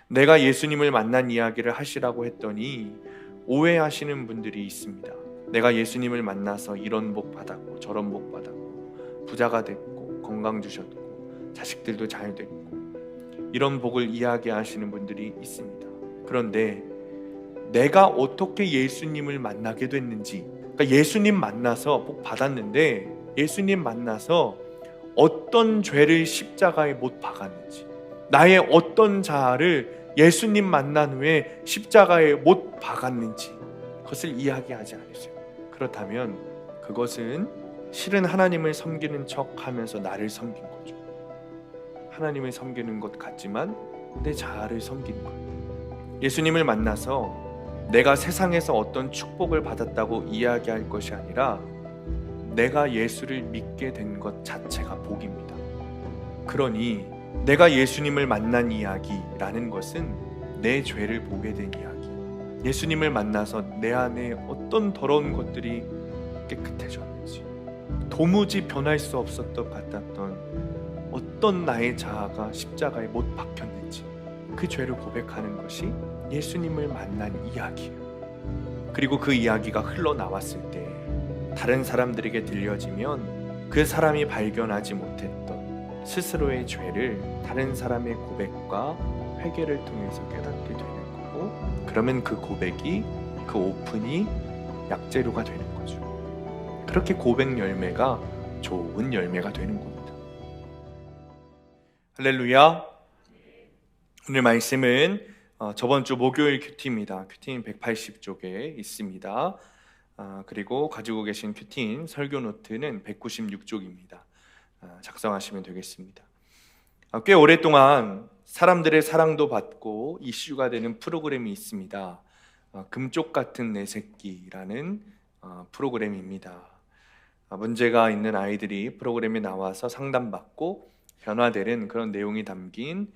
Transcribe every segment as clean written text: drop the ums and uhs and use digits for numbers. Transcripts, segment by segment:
내가 예수님을 만난 이야기를 하시라고 했더니 오해하시는 분들이 있습니다. 내가 예수님을 만나서 이런 복 받았고 저런 복 받았고 부자가 됐고 건강 주셨고 자식들도 잘 됐고 이런 복을 이야기하시는 분들이 있습니다. 그런데 내가 어떻게 예수님을 만나게 됐는지, 그러니까 예수님 만나서 복 받았는데 예수님 만나서 어떤 죄를 십자가에 못 박았는지, 나의 어떤 자아를 예수님 만난 후에 십자가에 못 박았는지 그것을 이야기하지 않으세요. 그렇다면 그것은 실은 하나님을 섬기는 척 하면서 나를 섬긴 거죠. 하나님을 섬기는 것 같지만 내 자아를 섬긴 거예요. 예수님을 만나서 내가 세상에서 어떤 축복을 받았다고 이야기할 것이 아니라 내가 예수를 믿게 된 것 자체가 복입니다. 그러니 내가 예수님을 만난 이야기라는 것은 내 죄를 보게 된 이야기, 예수님을 만나서 내 안에 어떤 더러운 것들이 깨끗해졌는지, 도무지 변할 수 없었던 것 같았던 어떤 나의 자아가 십자가에 못 박혔는지 그 죄를 고백하는 것이 예수님을 만난 이야기예요. 그리고 그 이야기가 흘러나왔을 때 다른 사람들에게 들려지면 그 사람이 발견하지 못했던 스스로의 죄를 다른 사람의 고백과 회개를 통해서 깨닫게 되는 거고, 그러면 그 고백이, 그 오픈이 약재료가 되는 거죠. 그렇게 고백 열매가 좋은 열매가 되는 겁니다. 할렐루야. 오늘 말씀은 저번 주 목요일 큐티입니다. 큐티인 180쪽에 있습니다. 그리고 가지고 계신 큐티인 설교 노트는 196쪽입니다. 작성하시면 되겠습니다. 꽤 오랫동안 사람들의 사랑도 받고 이슈가 되는 프로그램이 있습니다. 금쪽 같은 내 새끼라는 프로그램입니다. 문제가 있는 아이들이 프로그램에 나와서 상담받고 변화되는 그런 내용이 담긴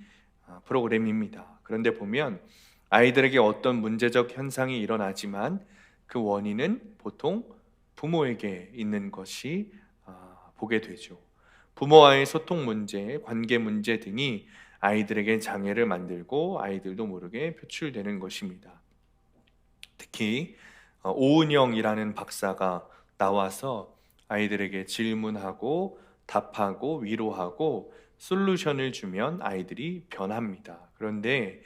프로그램입니다. 그런데 보면 아이들에게 어떤 문제적 현상이 일어나지만 그 원인은 보통 부모에게 있는 것이 보게 되죠. 부모와의 소통 문제, 관계 문제 등이 아이들에게 장애를 만들고 아이들도 모르게 표출되는 것입니다. 특히 오은영이라는 박사가 나와서 아이들에게 질문하고 답하고 위로하고 솔루션을 주면 아이들이 변합니다. 그런데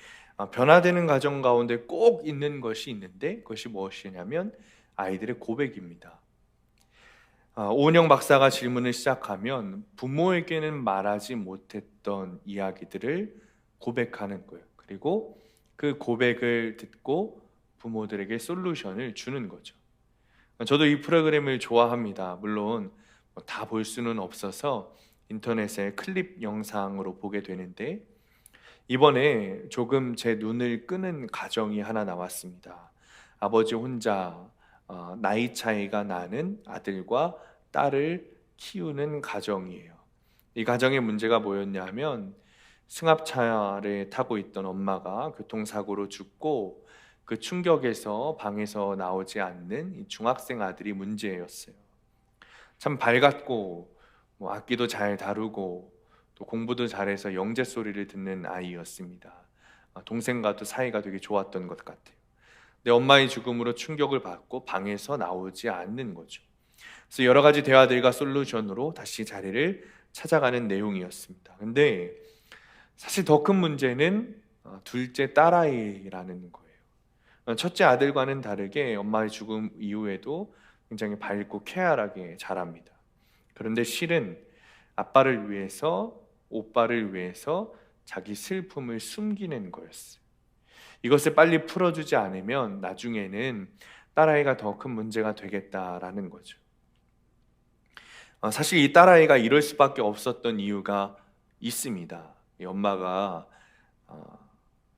변화되는 과정 가운데 꼭 있는 것이 있는데 그것이 무엇이냐면 아이들의 고백입니다. 오은영 박사가 질문을 시작하면 부모에게는 말하지 못했던 이야기들을 고백하는 거예요. 그리고 그 고백을 듣고 부모들에게 솔루션을 주는 거죠. 저도 이 프로그램을 좋아합니다. 물론 다 볼 수는 없어서 인터넷에 클립 영상으로 보게 되는데 이번에 조금 제 눈을 끄는 가정이 하나 나왔습니다. 아버지 혼자 나이 차이가 나는 아들과 딸을 키우는 가정이에요. 이 가정의 문제가 뭐였냐면 승합차를 타고 있던 엄마가 교통사고로 죽고 그 충격에서 방에서 나오지 않는 이 중학생 아들이 문제였어요. 참 밝았고 악기도 잘 다루고 또 공부도 잘해서 영재 소리를 듣는 아이였습니다. 동생과도 사이가 되게 좋았던 것 같아요. 근데 엄마의 죽음으로 충격을 받고 방에서 나오지 않는 거죠. 그래서 여러 가지 대화들과 솔루션으로 다시 자리를 찾아가는 내용이었습니다. 근데 사실 더 큰 문제는 둘째 딸아이라는 거예요. 첫째 아들과는 다르게 엄마의 죽음 이후에도 굉장히 밝고 쾌활하게 자랍니다. 그런데 실은 아빠를 위해서, 오빠를 위해서 자기 슬픔을 숨기는 거였어요. 이것을 빨리 풀어주지 않으면 나중에는 딸아이가 더 큰 문제가 되겠다라는 거죠. 사실 이 딸아이가 이럴 수밖에 없었던 이유가 있습니다. 이 엄마가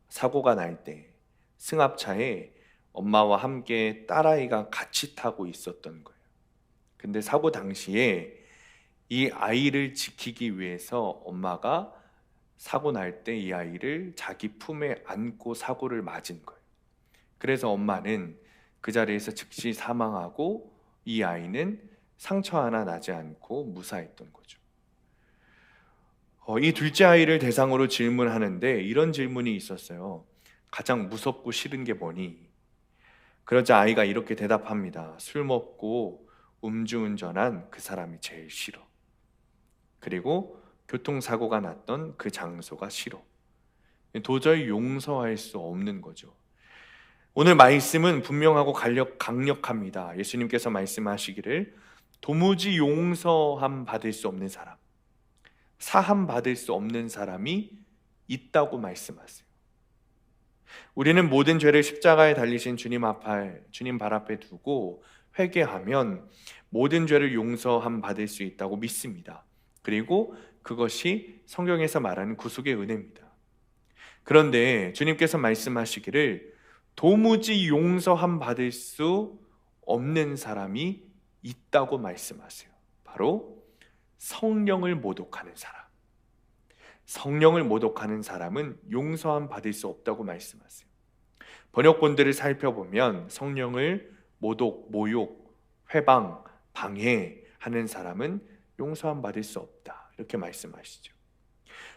사고가 날 때 승합차에 엄마와 함께 딸아이가 같이 타고 있었던 거예요. 근데 사고 당시에 이 아이를 지키기 위해서 엄마가 사고 날 때 이 아이를 자기 품에 안고 사고를 맞은 거예요. 그래서 엄마는 그 자리에서 즉시 사망하고 이 아이는 상처 하나 나지 않고 무사했던 거죠. 이 둘째 아이를 대상으로 질문하는데 이런 질문이 있었어요. 가장 무섭고 싫은 게 뭐니? 그러자 아이가 이렇게 대답합니다. 술 먹고 음주운전한 그 사람이 제일 싫어. 그리고 교통사고가 났던 그 장소가 싫어. 도저히 용서할 수 없는 거죠. 오늘 말씀은 분명하고 강력합니다. 예수님께서 말씀하시기를 도무지 용서함 받을 수 없는 사람, 사함 받을 수 없는 사람이 있다고 말씀하세요. 우리는 모든 죄를 십자가에 달리신 주님 발 앞에 두고 회개하면 모든 죄를 용서함 받을 수 있다고 믿습니다. 그리고 그것이 성경에서 말하는 구속의 은혜입니다. 그런데 주님께서 말씀하시기를 도무지 용서함 받을 수 없는 사람이 있다고 말씀하세요. 바로 성령을 모독하는 사람. 성령을 모독하는 사람은 용서함 받을 수 없다고 말씀하세요. 번역본들을 살펴보면 성령을 모독, 모욕, 회방, 방해하는 사람은 용서함 받을 수 없다. 이렇게 말씀하시죠.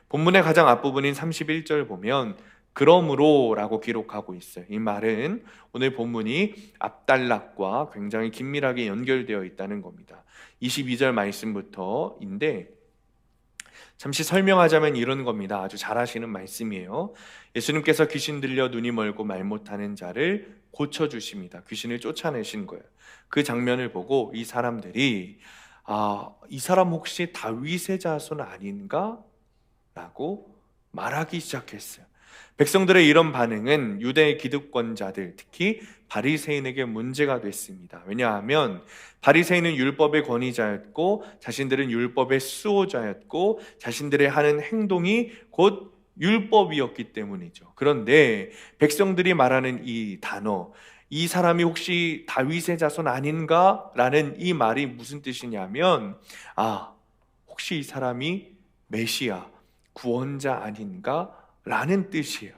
본문의 가장 앞부분인 31절 보면 그러므로 라고 기록하고 있어요. 이 말은 오늘 본문이 앞단락과 굉장히 긴밀하게 연결되어 있다는 겁니다. 22절 말씀부터인데 잠시 설명하자면 이런 겁니다. 아주 잘 아시는 말씀이에요. 예수님께서 귀신 들려 눈이 멀고 말 못하는 자를 고쳐주십니다. 귀신을 쫓아내신 거예요. 그 장면을 보고 이 사람들이 이 사람 혹시 다윗의 자손 아닌가? 라고 말하기 시작했어요. 백성들의 이런 반응은 유대 기득권자들, 특히 바리새인에게 문제가 됐습니다. 왜냐하면 바리새인은 율법의 권위자였고 자신들은 율법의 수호자였고 자신들의 하는 행동이 곧 율법이었기 때문이죠. 그런데 백성들이 말하는 이 단어, 이 사람이 혹시 다윗의 자손 아닌가? 라는 이 말이 무슨 뜻이냐면 혹시 이 사람이 메시아, 구원자 아닌가? 라는 뜻이에요.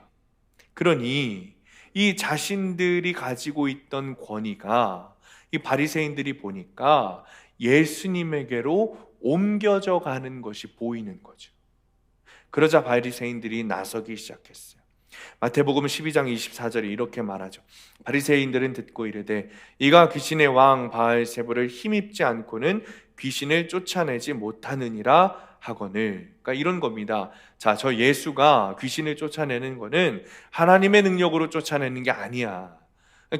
그러니 이 자신들이 가지고 있던 권위가 이 바리새인들이 보니까 예수님에게로 옮겨져 가는 것이 보이는 거죠. 그러자 바리새인들이 나서기 시작했어요. 마태복음 12장 24절에 이렇게 말하죠. 바리새인들은 듣고 이르되 이가 귀신의 왕 바알세불을 힘입지 않고는 귀신을 쫓아내지 못하느니라 하거늘. 그러니까 이런 겁니다. 자, 저 예수가 귀신을 쫓아내는 거는 하나님의 능력으로 쫓아내는 게 아니야.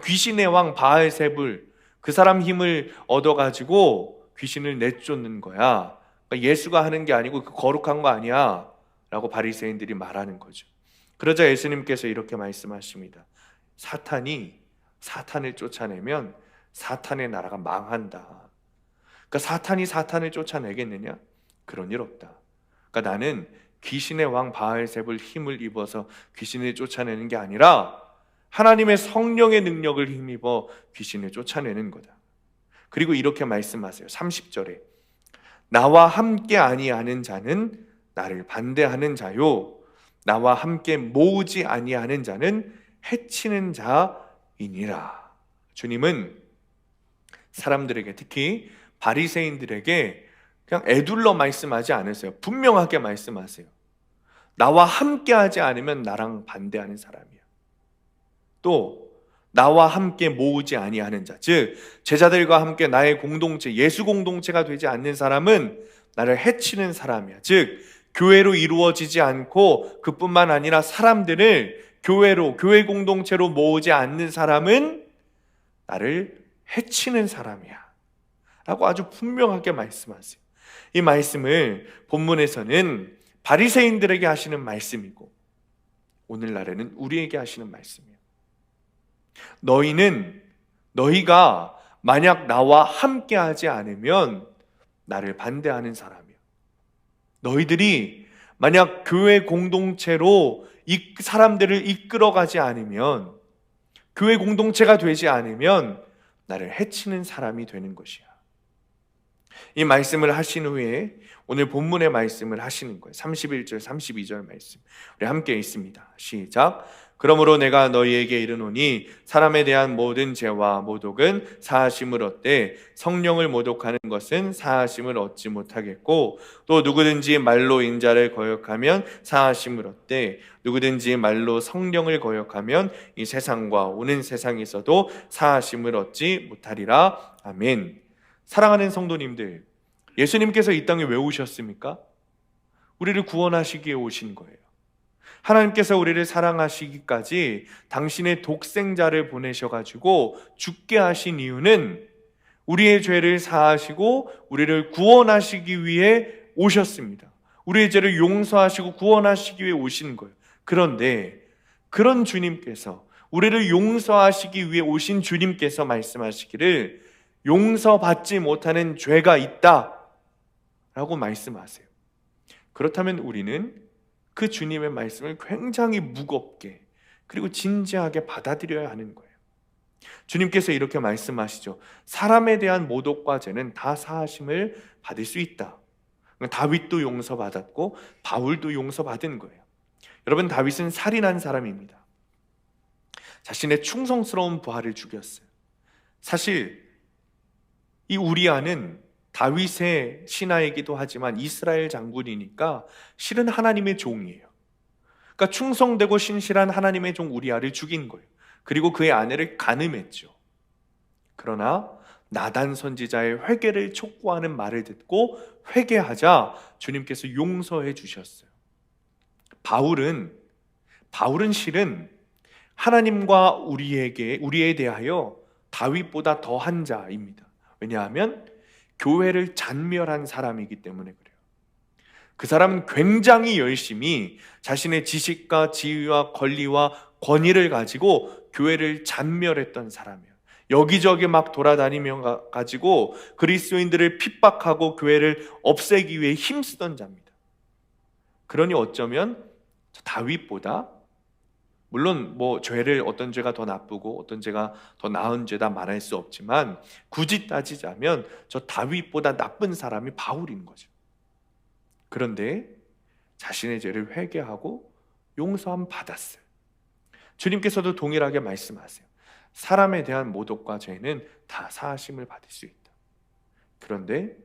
귀신의 왕 바알세불, 그 사람 힘을 얻어가지고 귀신을 내쫓는 거야. 그러니까 예수가 하는 게 아니고 그 거룩한 거 아니야 라고 바리새인들이 말하는 거죠. 그러자 예수님께서 이렇게 말씀하십니다. 사탄을 쫓아내면 사탄의 나라가 망한다. 그러니까 사탄이 사탄을 쫓아내겠느냐? 그런 일 없다. 그러니까 나는 귀신의 왕 바알세불 힘을 입어서 귀신을 쫓아내는 게 아니라 하나님의 성령의 능력을 힘입어 귀신을 쫓아내는 거다. 그리고 이렇게 말씀하세요. 30절에 나와 함께 아니하는 자는 나를 반대하는 자요 나와 함께 모으지 아니하는 자는 해치는 자이니라. 주님은 사람들에게, 특히 바리새인들에게 그냥 애둘러 말씀하지 않으세요. 분명하게 말씀하세요. 나와 함께하지 않으면 나랑 반대하는 사람이야. 또 나와 함께 모으지 아니하는 자, 즉 제자들과 함께 나의 공동체, 예수 공동체가 되지 않는 사람은 나를 해치는 사람이야. 즉 교회로 이루어지지 않고 그뿐만 아니라 사람들을 교회 공동체로 모으지 않는 사람은 나를 해치는 사람이야 라고 아주 분명하게 말씀하세요. 이 말씀을 본문에서는 바리새인들에게 하시는 말씀이고 오늘날에는 우리에게 하시는 말씀이에요. 너희가 만약 나와 함께하지 않으면 나를 반대하는 사람이야. 너희들이 만약 교회 공동체로 사람들을 이끌어가지 않으면, 교회 공동체가 되지 않으면 나를 해치는 사람이 되는 것이야. 이 말씀을 하신 후에 오늘 본문의 말씀을 하시는 거예요. 31절 32절 말씀 우리 함께 읽습니다. 시작. 그러므로 내가 너희에게 이르노니 사람에 대한 모든 죄와 모독은 사하심을 얻되 성령을 모독하는 것은 사하심을 얻지 못하겠고, 또 누구든지 말로 인자를 거역하면 사하심을 얻되 누구든지 말로 성령을 거역하면 이 세상과 오는 세상에서도 사하심을 얻지 못하리라. 아멘. 사랑하는 성도님들, 예수님께서 이 땅에 왜 오셨습니까? 우리를 구원하시기에 오신 거예요. 하나님께서 우리를 사랑하시기까지 당신의 독생자를 보내셔가지고 죽게 하신 이유는 우리의 죄를 사하시고 우리를 구원하시기 위해 오셨습니다. 우리의 죄를 용서하시고 구원하시기 위해 오신 거예요. 그런데 그런 주님께서, 우리를 용서하시기 위해 오신 주님께서 말씀하시기를 용서받지 못하는 죄가 있다 라고 말씀하세요. 그렇다면 우리는 그 주님의 말씀을 굉장히 무겁게 그리고 진지하게 받아들여야 하는 거예요. 주님께서 이렇게 말씀하시죠. 사람에 대한 모독과 죄는 다 사하심을 받을 수 있다. 다윗도 용서받았고 바울도 용서받은 거예요. 여러분, 다윗은 살인한 사람입니다. 자신의 충성스러운 부하를 죽였어요. 사실 이 우리아는 다윗의 신하이기도 하지만 이스라엘 장군이니까 실은 하나님의 종이에요. 그러니까 충성되고 신실한 하나님의 종 우리아를 죽인 거예요. 그리고 그의 아내를 간음했죠. 그러나 나단 선지자의 회개를 촉구하는 말을 듣고 회개하자 주님께서 용서해 주셨어요. 바울은 실은 하나님과 우리에 대하여 다윗보다 더한 자입니다. 왜냐하면 교회를 잔멸한 사람이기 때문에 그래요. 그 사람은 굉장히 열심히 자신의 지식과 지위와 권리와 권위를 가지고 교회를 잔멸했던 사람이에요. 여기저기 막 돌아다니며 가지고 그리스도인들을 핍박하고 교회를 없애기 위해 힘쓰던 자입니다. 그러니 어쩌면 다윗보다, 물론 죄를 어떤 죄가 더 나쁘고 어떤 죄가 더 나은 죄다 말할 수 없지만 굳이 따지자면 저 다윗보다 나쁜 사람이 바울인 거죠. 그런데 자신의 죄를 회개하고 용서함 받았어요. 주님께서도 동일하게 말씀하세요. 사람에 대한 모독과 죄는 다 사하심을 받을 수 있다. 그런데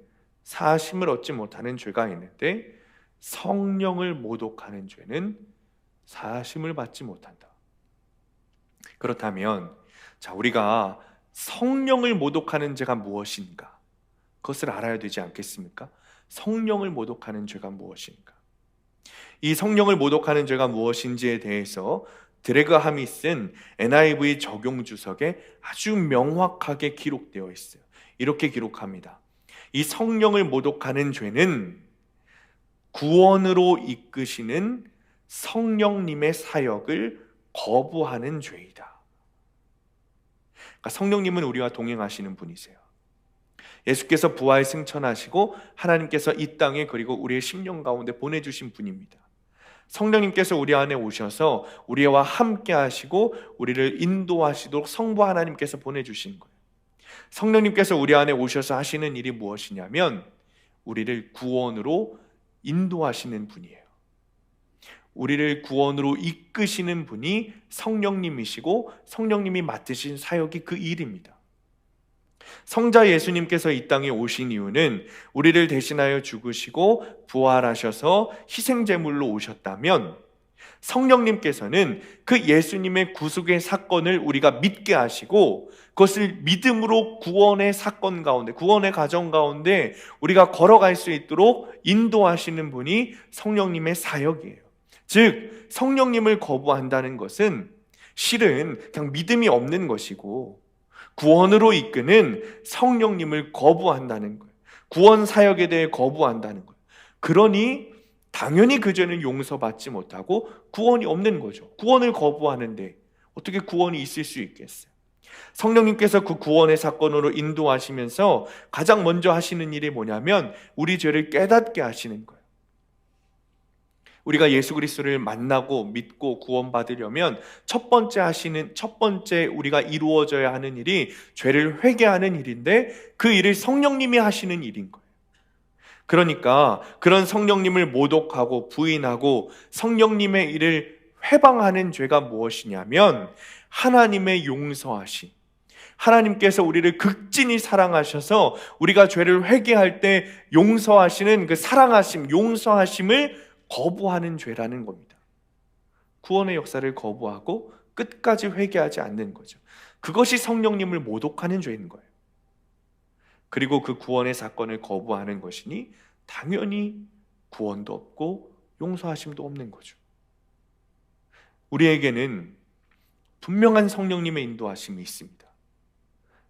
사하심을 얻지 못하는 죄가 있는데 성령을 모독하는 죄는 사하심을 받지 못한다. 그렇다면 우리가 성령을 모독하는 죄가 무엇인가? 그것을 알아야 되지 않겠습니까? 성령을 모독하는 죄가 무엇인가? 이 성령을 모독하는 죄가 무엇인지에 대해서 드레그함이 쓴 NIV 적용 주석에 아주 명확하게 기록되어 있어요. 이렇게 기록합니다. 이 성령을 모독하는 죄는 구원으로 이끄시는 성령님의 사역을 거부하는 죄이다. 그러니까 성령님은 우리와 동행하시는 분이세요. 예수께서 부활 승천하시고 하나님께서 이 땅에 그리고 우리의 심령 가운데 보내주신 분입니다. 성령님께서 우리 안에 오셔서 우리와 함께 하시고 우리를 인도하시도록 성부 하나님께서 보내주신 거예요. 성령님께서 우리 안에 오셔서 하시는 일이 무엇이냐면 우리를 구원으로 인도하시는 분이에요. 우리를 구원으로 이끄시는 분이 성령님이시고 성령님이 맡으신 사역이 그 일입니다. 성자 예수님께서 이 땅에 오신 이유는 우리를 대신하여 죽으시고 부활하셔서 희생제물로 오셨다면 성령님께서는 그 예수님의 구속의 사건을 우리가 믿게 하시고 그것을 믿음으로 구원의 사건 가운데, 구원의 과정 가운데 우리가 걸어갈 수 있도록 인도하시는 분이 성령님의 사역이에요. 즉 성령님을 거부한다는 것은 실은 그냥 믿음이 없는 것이고 구원으로 이끄는 성령님을 거부한다는 거예요. 구원 사역에 대해 거부한다는 거예요. 그러니 당연히 그 죄는 용서받지 못하고 구원이 없는 거죠. 구원을 거부하는데 어떻게 구원이 있을 수 있겠어요? 성령님께서 그 구원의 사건으로 인도하시면서 가장 먼저 하시는 일이 뭐냐면 우리 죄를 깨닫게 하시는 거예요. 우리가 예수 그리스도를 만나고 믿고 구원받으려면 첫 번째 우리가 이루어져야 하는 일이 죄를 회개하는 일인데 그 일을 성령님이 하시는 일인 거예요. 그러니까 그런 성령님을 모독하고 부인하고 성령님의 일을 회방하는 죄가 무엇이냐면 하나님의 용서하심, 하나님께서 우리를 극진히 사랑하셔서 우리가 죄를 회개할 때 용서하시는 그 사랑하심, 용서하심을 거부하는 죄라는 겁니다. 구원의 역사를 거부하고 끝까지 회개하지 않는 거죠. 그것이 성령님을 모독하는 죄인 거예요. 그리고 그 구원의 사건을 거부하는 것이니 당연히 구원도 없고 용서하심도 없는 거죠. 우리에게는 분명한 성령님의 인도하심이 있습니다.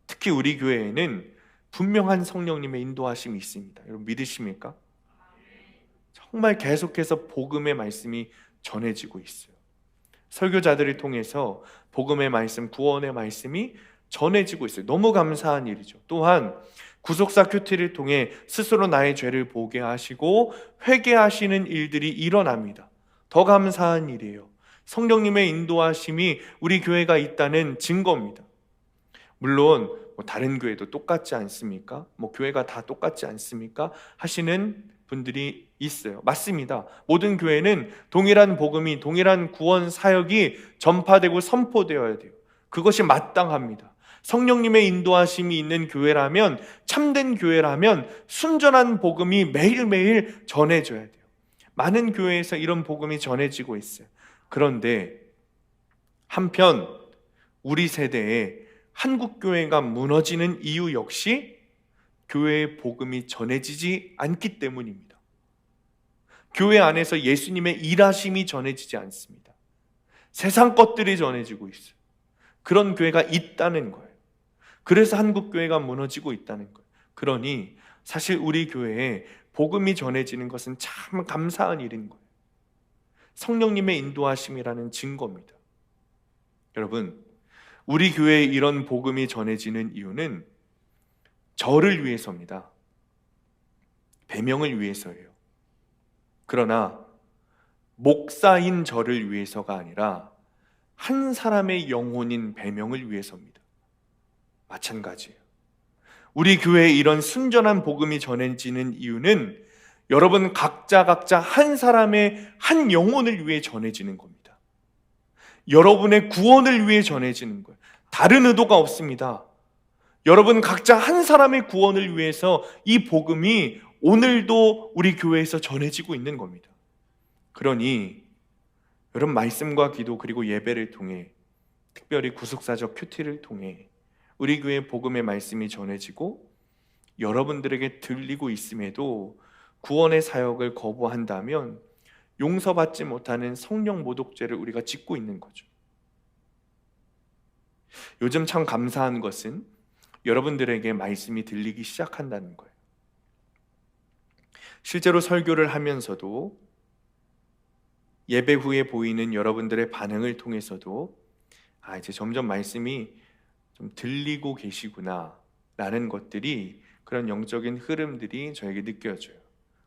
특히 우리 교회에는 분명한 성령님의 인도하심이 있습니다. 여러분 믿으십니까? 정말 계속해서 복음의 말씀이 전해지고 있어요. 설교자들을 통해서 복음의 말씀, 구원의 말씀이 전해지고 있어요. 너무 감사한 일이죠. 또한 구속사 큐티를 통해 스스로 나의 죄를 보게 하시고 회개하시는 일들이 일어납니다. 더 감사한 일이에요. 성령님의 인도하심이 우리 교회가 있다는 증거입니다. 물론 다른 교회도 똑같지 않습니까? 교회가 다 똑같지 않습니까? 하시는 분들이 있어요. 맞습니다. 모든 교회는 동일한 복음이, 동일한 구원 사역이 전파되고 선포되어야 돼요. 그것이 마땅합니다. 성령님의 인도하심이 있는 교회라면, 참된 교회라면 순전한 복음이 매일매일 전해져야 돼요. 많은 교회에서 이런 복음이 전해지고 있어요. 그런데 한편 우리 세대에 한국교회가 무너지는 이유 역시 교회의 복음이 전해지지 않기 때문입니다. 교회 안에서 예수님의 일하심이 전해지지 않습니다. 세상 것들이 전해지고 있어요. 그런 교회가 있다는 거예요. 그래서 한국교회가 무너지고 있다는 거예요. 그러니 사실 우리 교회에 복음이 전해지는 것은 참 감사한 일인 거예요. 성령님의 인도하심이라는 증거입니다. 여러분, 우리 교회에 이런 복음이 전해지는 이유는 저를 위해서입니다. 배명을 위해서예요. 그러나 목사인 저를 위해서가 아니라 한 사람의 영혼인 배명을 위해서입니다. 마찬가지예요. 우리 교회에 이런 순전한 복음이 전해지는 이유는 여러분 각자 한 사람의 한 영혼을 위해 전해지는 겁니다. 여러분의 구원을 위해 전해지는 거예요. 다른 의도가 없습니다. 여러분 각자 한 사람의 구원을 위해서 이 복음이 오늘도 우리 교회에서 전해지고 있는 겁니다. 그러니 여러분 말씀과 기도 그리고 예배를 통해, 특별히 구속사적 큐티를 통해 우리 교회 복음의 말씀이 전해지고 여러분들에게 들리고 있음에도 구원의 사역을 거부한다면 용서받지 못하는 성령 모독죄를 우리가 짓고 있는 거죠. 요즘 참 감사한 것은 여러분들에게 말씀이 들리기 시작한다는 거예요. 실제로 설교를 하면서도 예배 후에 보이는 여러분들의 반응을 통해서도 이제 점점 말씀이 좀 들리고 계시구나 라는 것들이, 그런 영적인 흐름들이 저에게 느껴져요.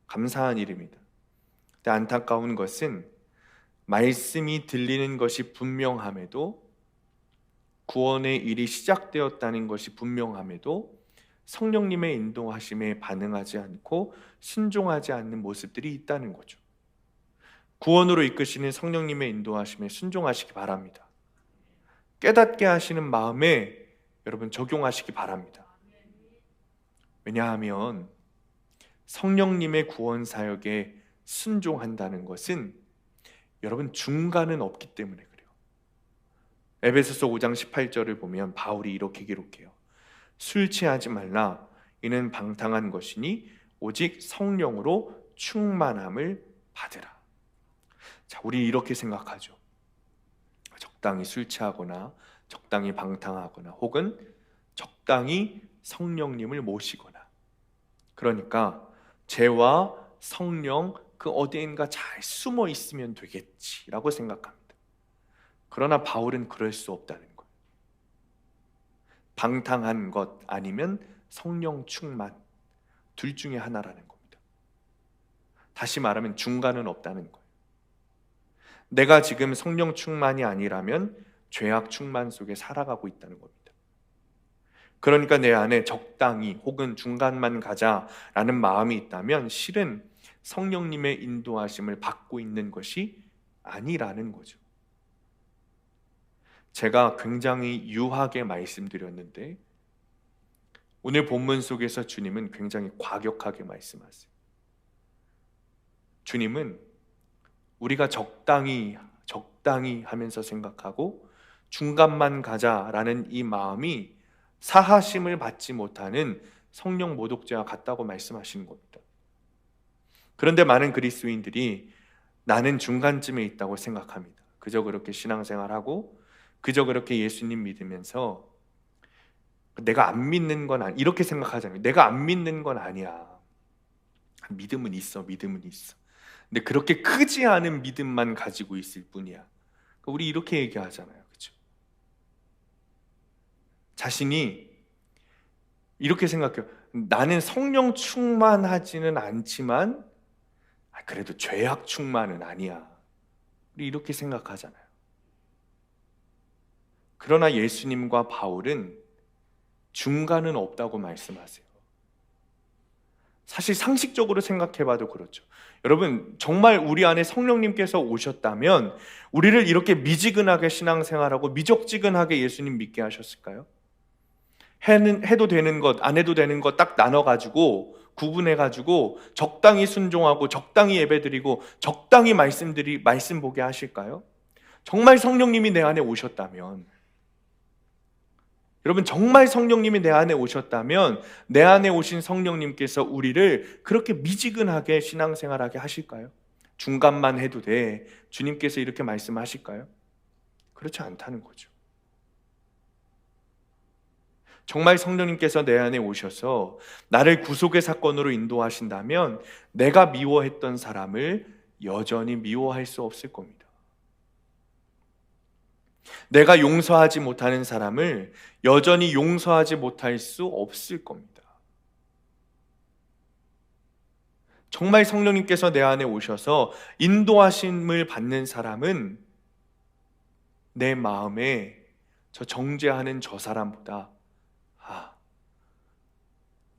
감사한 일입니다. 근데 안타까운 것은 말씀이 들리는 것이 분명함에도, 구원의 일이 시작되었다는 것이 분명함에도 성령님의 인도하심에 반응하지 않고 순종하지 않는 모습들이 있다는 거죠. 구원으로 이끄시는 성령님의 인도하심에 순종하시기 바랍니다. 깨닫게 하시는 마음에 여러분 적용하시기 바랍니다. 왜냐하면 성령님의 구원 사역에 순종한다는 것은 여러분 중간은 없기 때문에 그래요. 에베소서 5장 18절을 보면 바울이 이렇게 기록해요. 술 취하지 말라. 이는 방탕한 것이니 오직 성령으로 충만함을 받으라. 자, 우리 이렇게 생각하죠. 적당히 술 취하거나 적당히 방탕하거나 혹은 적당히 성령님을 모시거나, 그러니까 죄와 성령 그 어디인가 잘 숨어 있으면 되겠지라고 생각합니다. 그러나 바울은 그럴 수 없다는 거예요. 방탕한 것 아니면 성령 충만, 둘 중에 하나라는 겁니다. 다시 말하면 중간은 없다는 거예요. 내가 지금 성령 충만이 아니라면 죄악 충만 속에 살아가고 있다는 겁니다. 그러니까 내 안에 적당히 혹은 중간만 가자라는 마음이 있다면 실은 성령님의 인도하심을 받고 있는 것이 아니라는 거죠. 제가 굉장히 유하게 말씀드렸는데 오늘 본문 속에서 주님은 굉장히 과격하게 말씀하세요. 주님은 우리가 적당히 하면서 생각하고 중간만 가자라는 이 마음이 사하심을 받지 못하는 성령 모독죄와 같다고 말씀하시는 겁니다. 그런데 많은 그리스도인들이 나는 중간쯤에 있다고 생각합니다. 그저 그렇게 신앙생활하고 그저 그렇게 예수님 믿으면서 내가 안 믿는 건 아니, 이렇게 생각하잖아요. 내가 안 믿는 건 아니야. 믿음은 있어. 근데 그렇게 크지 않은 믿음만 가지고 있을 뿐이야. 우리 이렇게 얘기하잖아요. 그렇죠? 자신이 이렇게 생각해요. 나는 성령 충만하지는 않지만 그래도 죄악 충만은 아니야. 우리 이렇게 생각하잖아요. 그러나 예수님과 바울은 중간은 없다고 말씀하세요. 사실 상식적으로 생각해봐도 그렇죠. 여러분, 정말 우리 안에 성령님께서 오셨다면 우리를 이렇게 미지근하게 신앙생활하고 미적지근하게 예수님 믿게 하셨을까요? 해도 되는 것, 안 해도 되는 것 딱 나눠가지고 구분해가지고 적당히 순종하고 적당히 예배드리고 적당히 말씀 보게 하실까요? 정말 성령님이 내 안에 오셨다면, 여러분, 정말 성령님이 내 안에 오셨다면 내 안에 오신 성령님께서 우리를 그렇게 미지근하게 신앙생활하게 하실까요? 중간만 해도 돼, 주님께서 이렇게 말씀하실까요? 그렇지 않다는 거죠. 정말 성령님께서 내 안에 오셔서 나를 구속의 사건으로 인도하신다면 내가 미워했던 사람을 여전히 미워할 수 없을 겁니다. 내가 용서하지 못하는 사람을 여전히 용서하지 못할 수 없을 겁니다. 정말 성령님께서 내 안에 오셔서 인도하심을 받는 사람은 내 마음에 저 정죄하는 저 사람보다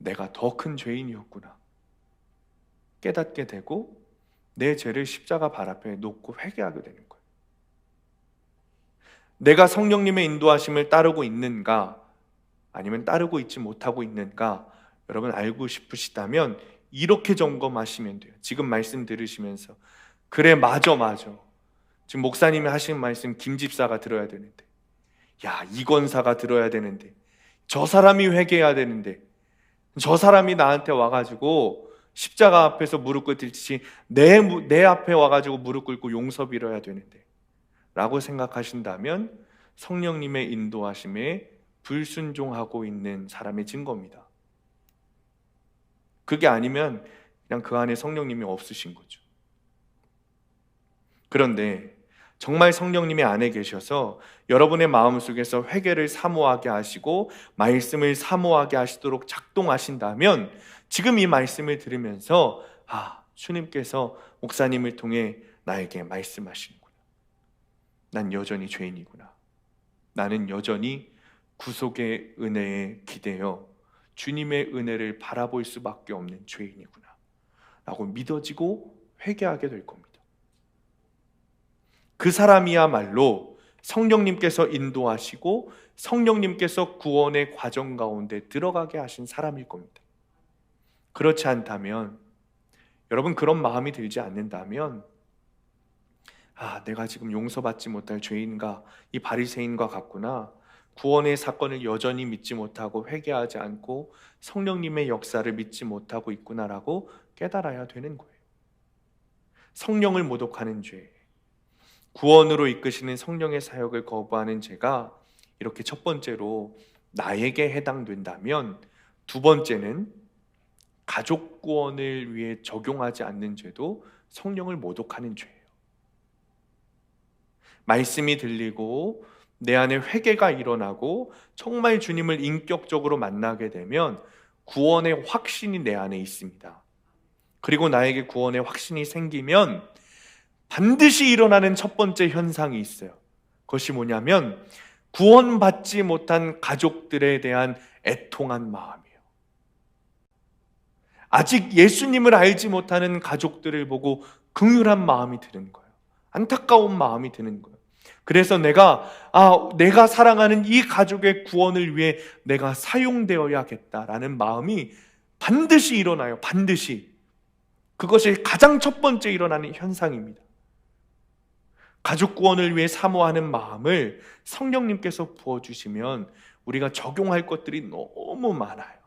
내가 더 큰 죄인이었구나 깨닫게 되고 내 죄를 십자가 발 앞에 놓고 회개하게 되는 거예요. 내가 성령님의 인도하심을 따르고 있는가 아니면 따르고 있지 못하고 있는가, 여러분 알고 싶으시다면 이렇게 점검하시면 돼요. 지금 말씀 들으시면서 그래, 맞아. 지금 목사님이 하신 말씀 김 집사가 들어야 되는데, 야, 이 권사가 들어야 되는데, 저 사람이 회개해야 되는데, 저 사람이 나한테 와가지고 십자가 앞에서 무릎 꿇듯이 내 앞에 와가지고 무릎 꿇고 용서 빌어야 되는데 라고 생각하신다면 성령님의 인도하심에 불순종하고 있는 사람의 증거입니다. 그게 아니면 그냥 그 안에 성령님이 없으신 거죠. 그런데 정말 성령님이 안에 계셔서 여러분의 마음속에서 회개를 사모하게 하시고 말씀을 사모하게 하시도록 작동하신다면 지금 이 말씀을 들으면서 주님께서 목사님을 통해 나에게 말씀하시는구나. 난 여전히 죄인이구나. 나는 여전히 구속의 은혜에 기대어 주님의 은혜를 바라볼 수밖에 없는 죄인이구나 라고 믿어지고 회개하게 될 겁니다. 그 사람이야말로 성령님께서 인도하시고 성령님께서 구원의 과정 가운데 들어가게 하신 사람일 겁니다. 그렇지 않다면, 여러분 그런 마음이 들지 않는다면 내가 지금 용서받지 못할 죄인과 이 바리새인과 같구나, 구원의 사건을 여전히 믿지 못하고 회개하지 않고 성령님의 역사를 믿지 못하고 있구나라고 깨달아야 되는 거예요. 성령을 모독하는 죄, 구원으로 이끄시는 성령의 사역을 거부하는 죄가 이렇게 첫 번째로 나에게 해당된다면, 두 번째는 가족 구원을 위해 적용하지 않는 죄도 성령을 모독하는 죄예요. 말씀이 들리고 내 안에 회개가 일어나고 정말 주님을 인격적으로 만나게 되면 구원의 확신이 내 안에 있습니다. 그리고 나에게 구원의 확신이 생기면 반드시 일어나는 첫 번째 현상이 있어요. 그것이 뭐냐면 구원받지 못한 가족들에 대한 애통한 마음이에요. 아직 예수님을 알지 못하는 가족들을 보고 긍휼한 마음이 드는 거예요. 안타까운 마음이 드는 거예요. 그래서 내가 사랑하는 이 가족의 구원을 위해 내가 사용되어야겠다라는 마음이 반드시 일어나요. 반드시. 그것이 가장 첫 번째 일어나는 현상입니다. 가족 구원을 위해 사모하는 마음을 성령님께서 부어주시면 우리가 적용할 것들이 너무 많아요.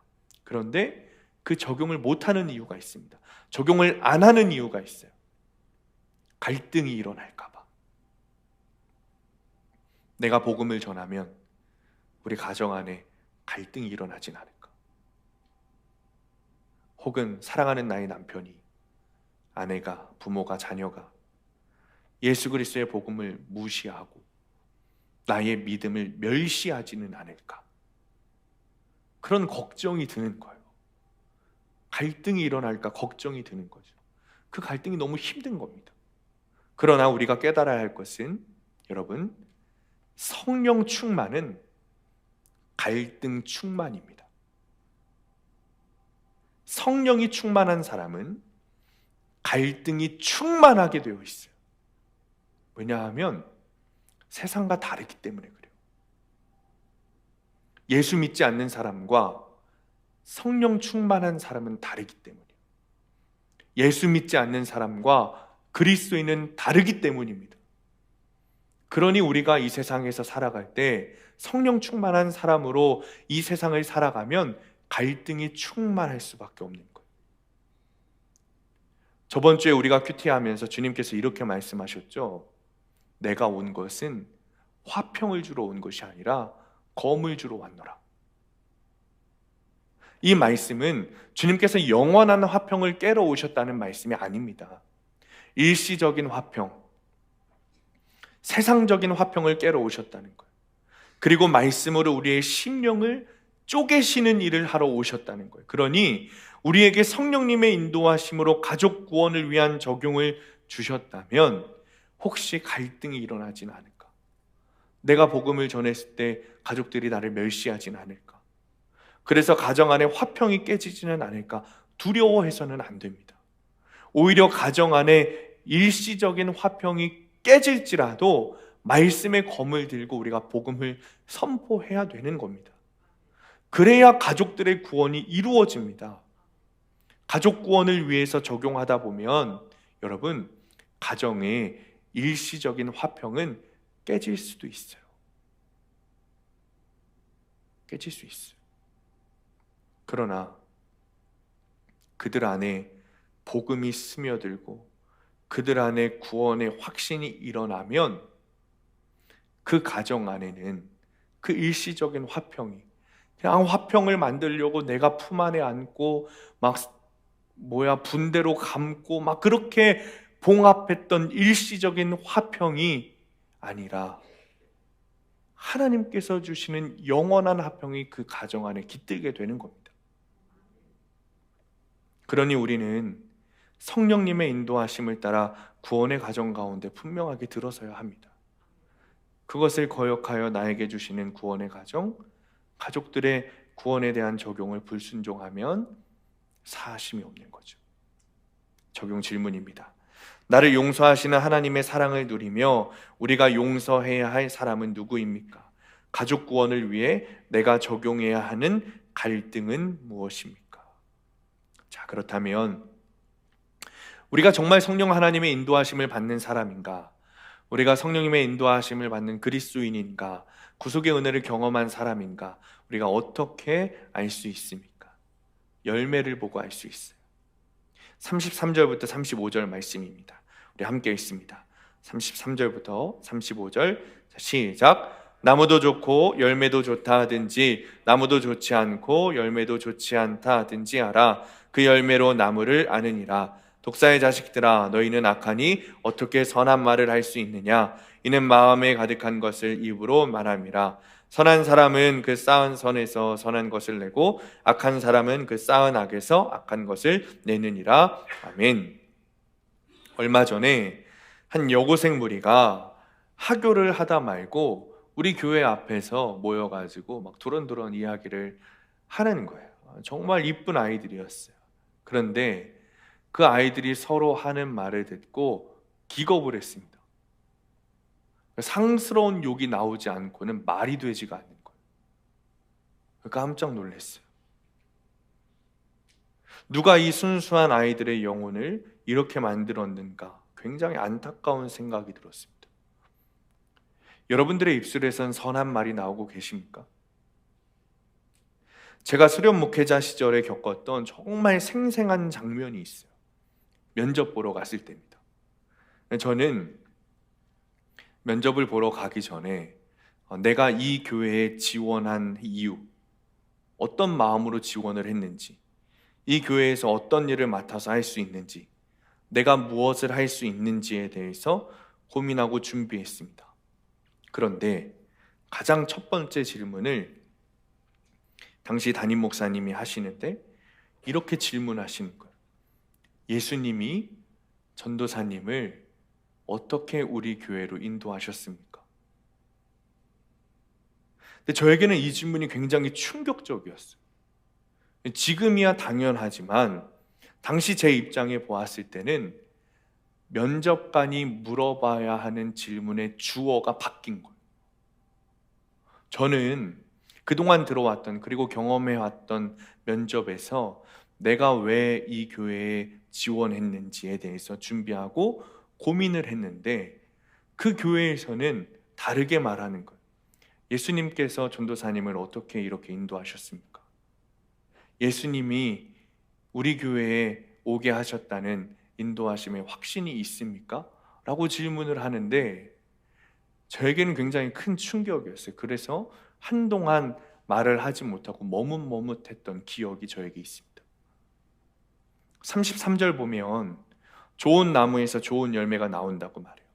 그런데 그 적용을 못하는 이유가 있습니다. 적용을 안 하는 이유가 있어요. 갈등이 일어날까 봐. 내가 복음을 전하면 우리 가정 안에 갈등이 일어나진 않을까? 혹은 사랑하는 나의 남편이, 아내가, 부모가, 자녀가 예수 그리스도의 복음을 무시하고 나의 믿음을 멸시하지는 않을까? 그런 걱정이 드는 거예요. 갈등이 일어날까 걱정이 드는 거죠. 그 갈등이 너무 힘든 겁니다. 그러나 우리가 깨달아야 할 것은, 여러분, 성령 충만은 갈등 충만입니다. 성령이 충만한 사람은 갈등이 충만하게 되어 있어요. 왜냐하면 세상과 다르기 때문에 그래요. 예수 믿지 않는 사람과 성령 충만한 사람은 다르기 때문이에요. 예수 믿지 않는 사람과 그리스도인은 다르기 때문입니다. 그러니 우리가 이 세상에서 살아갈 때 성령 충만한 사람으로 이 세상을 살아가면 갈등이 충만할 수밖에 없는 거예요. 저번 주에 우리가 큐티하면서 주님께서 이렇게 말씀하셨죠. 내가 온 것은 화평을 주러 온 것이 아니라 검을 주러 왔노라. 이 말씀은 주님께서 영원한 화평을 깨러 오셨다는 말씀이 아닙니다. 일시적인 화평, 세상적인 화평을 깨러 오셨다는 거예요. 그리고 말씀으로 우리의 심령을 쪼개시는 일을 하러 오셨다는 거예요. 그러니 우리에게 성령님의 인도하심으로 가족 구원을 위한 적용을 주셨다면 혹시 갈등이 일어나진 않을까? 내가 복음을 전했을 때 가족들이 나를 멸시하진 않을까? 그래서 가정 안에 화평이 깨지지는 않을까? 두려워해서는 안 됩니다. 오히려 가정 안에 일시적인 화평이 깨질지라도 말씀의 검을 들고 우리가 복음을 선포해야 되는 겁니다. 그래야 가족들의 구원이 이루어집니다. 가족 구원을 위해서 적용하다 보면 여러분, 가정의 일시적인 화평은 깨질 수도 있어요. 깨질 수 있어요. 그러나 그들 안에 복음이 스며들고 그들 안에 구원의 확신이 일어나면 그 가정 안에는 그 일시적인 화평이, 그냥 화평을 만들려고 내가 품 안에 안고 분대로 감고 막 그렇게 봉합했던 일시적인 화평이 아니라 하나님께서 주시는 영원한 화평이 그 가정 안에 깃들게 되는 겁니다. 그러니 우리는 성령님의 인도하심을 따라 구원의 가정 가운데 분명하게 들어서야 합니다. 그것을 거역하여 나에게 주시는 구원의 가정, 가족들의 구원에 대한 적용을 불순종하면 사하심이 없는 거죠. 적용 질문입니다. 나를 용서하시는 하나님의 사랑을 누리며 우리가 용서해야 할 사람은 누구입니까? 가족 구원을 위해 내가 적용해야 하는 갈등은 무엇입니까? 자, 그렇다면 우리가 정말 성령 하나님의 인도하심을 받는 사람인가? 우리가 성령님의 인도하심을 받는 그리스도인인가? 구속의 은혜를 경험한 사람인가? 우리가 어떻게 알 수 있습니까? 열매를 보고 알 수 있어요. 33절부터 35절 말씀입니다. 우리 함께 읽습니다. 33절부터 35절 시작. 나무도 좋고 열매도 좋다 하든지 나무도 좋지 않고 열매도 좋지 않다 하든지 하라. 그 열매로 나무를 아느니라. 독사의 자식들아, 너희는 악하니 어떻게 선한 말을 할 수 있느냐? 이는 마음에 가득한 것을 입으로 말함이라. 선한 사람은 그 쌓은 선에서 선한 것을 내고 악한 사람은 그 쌓은 악에서 악한 것을 내느니라. 아멘. 얼마 전에 한 여고생 무리가 하교를 하다 말고 우리 교회 앞에서 모여가지고 막 두런두런 이야기를 하는 거예요. 정말 이쁜 아이들이었어요. 그런데 그 아이들이 서로 하는 말을 듣고 기겁을 했습니다. 상스러운 욕이 나오지 않고는 말이 되지가 않는 거예요. 깜짝 놀랐어요. 누가 이 순수한 아이들의 영혼을 이렇게 만들었는가? 굉장히 안타까운 생각이 들었습니다. 여러분들의 입술에선 선한 말이 나오고 계십니까? 제가 수련 목회자 시절에 겪었던 정말 생생한 장면이 있어요. 면접 보러 갔을 때입니다. 저는 면접을 보러 가기 전에 내가 이 교회에 지원한 이유, 어떤 마음으로 지원을 했는지, 이 교회에서 어떤 일을 맡아서 할 수 있는지, 내가 무엇을 할 수 있는지에 대해서 고민하고 준비했습니다. 그런데 가장 첫 번째 질문을 당시 담임 목사님이 하시는데 이렇게 질문하시는 거예요. 예수님이 전도사님을 어떻게 우리 교회로 인도하셨습니까? 근데 저에게는 이 질문이 굉장히 충격적이었어요. 지금이야 당연하지만 당시 제 입장에 보았을 때는 면접관이 물어봐야 하는 질문의 주어가 바뀐 거예요. 저는 그동안 들어왔던 그리고 경험해왔던 면접에서 내가 왜 이 교회에 지원했는지에 대해서 준비하고 고민을 했는데 그 교회에서는 다르게 말하는 거예요. 예수님께서 전도사님을 어떻게 이렇게 인도하셨습니까? 예수님이 우리 교회에 오게 하셨다는 인도하심의 확신이 있습니까? 라고 질문을 하는데 저에게는 굉장히 큰 충격이었어요. 그래서 한동안 말을 하지 못하고 머뭇머뭇했던 기억이 저에게 있습니다. 33절 보면 좋은 나무에서 좋은 열매가 나온다고 말해요.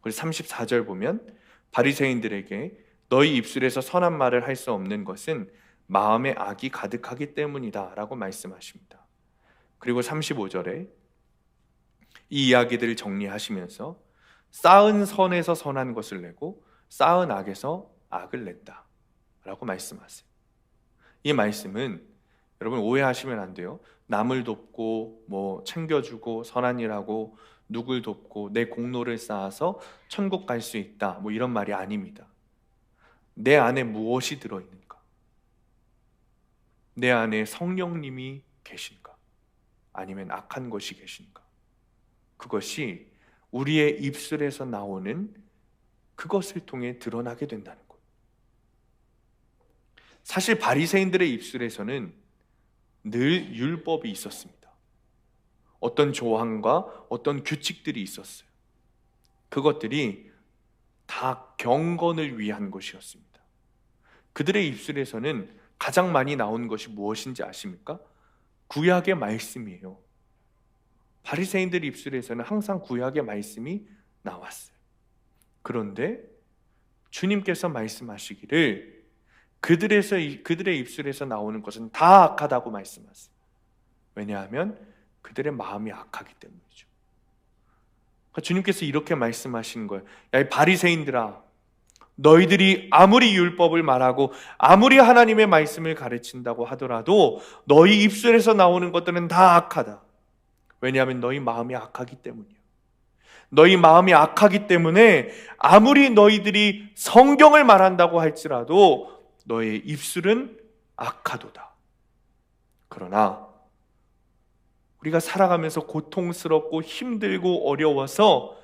그리고 34절 보면 바리새인들에게 너희 입술에서 선한 말을 할 수 없는 것은 마음에 악이 가득하기 때문이다 라고 말씀하십니다. 그리고 35절에 이 이야기들을 정리하시면서 쌓은 선에서 선한 것을 내고 쌓은 악에서 악을 낸다 라고 말씀하세요. 이 말씀은 여러분 오해하시면 안 돼요. 남을 돕고 챙겨주고 선한 일하고 누굴 돕고 내 공로를 쌓아서 천국 갈 수 있다 이런 말이 아닙니다. 내 안에 무엇이 들어있는가? 내 안에 성령님이 계신가? 아니면 악한 것이 계신가? 그것이 우리의 입술에서 나오는 그것을 통해 드러나게 된다는 거예요. 사실 바리새인들의 입술에서는 늘 율법이 있었습니다. 어떤 조항과 어떤 규칙들이 있었어요. 그것들이 다 경건을 위한 것이었습니다. 그들의 입술에서는 가장 많이 나온 것이 무엇인지 아십니까? 구약의 말씀이에요. 바리새인들 입술에서는 항상 구약의 말씀이 나왔어요. 그런데 주님께서 말씀하시기를 그들의 입술에서 나오는 것은 다 악하다고 말씀하세요. 왜냐하면 그들의 마음이 악하기 때문이죠. 그러니까 주님께서 이렇게 말씀하시는 거예요. 야, 이 바리새인들아, 너희들이 아무리 율법을 말하고 아무리 하나님의 말씀을 가르친다고 하더라도 너희 입술에서 나오는 것들은 다 악하다. 왜냐하면 너희 마음이 악하기 때문이야. 너희 마음이 악하기 때문에 아무리 너희들이 성경을 말한다고 할지라도 너의 입술은 악하도다. 그러나 우리가 살아가면서 고통스럽고 힘들고 어려워서